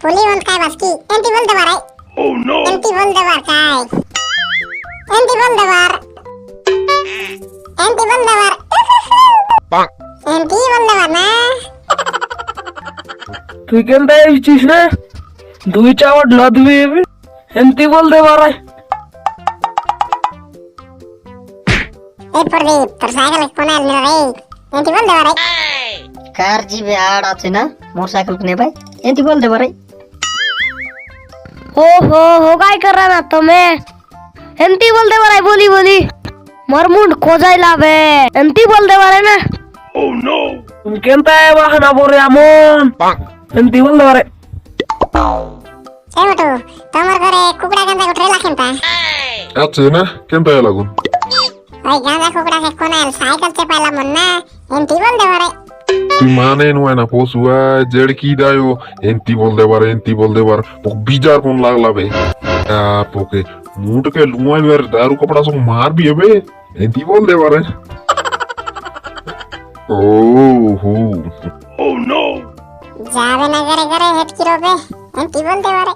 পুলি বন্ধ কাই বাসকি এন্টি বল দেবার ও নো এন্টি বল দেবার কাই এন্টি বল দেবার এন্টি বল দেবার এন্টি বল দেবার না তুই কেনটা এসেছিস রে? দুই চাওয়াট লদবি এমতি বলতে পারে। এই প্রদীপ তোর সাইকেল কোন আনলি রে এন্টি বল দেবার কার জিবে আড় আছে না मोटरसाइकिल ने भाई एंती बोल दे भाई हो काय करा ना तुम्हें एंती बोल दे बारे बोली बोली मरमुंड खोजाई लावे एंती बोल दे बारे ना তুমি কেনটা বাহানা বলে এমন এমতি বলতে পারে। এই মটু তোমার ঘরে কুকুড়া গাঁজা উঠরে লাখেনতা আছে না কেনটা লাগুন ওই গাঁজা কুকুড়াকে কোনাল সাইকেল চেপাইলাম না এন্টি বল দেবার তুই মানে নয় না পশুয়া জেড়কি দায়ো এন্তি বল দেবার পোক বিজার কোন লাগলাবে পোকে মুটকে লুয়াই বের দারু কপড়া সব মার भी হবে এন্তি বল দেবারে ও হো যাবে না ঘরে ঘরে হেটকি রবে এন্টি বল দেবার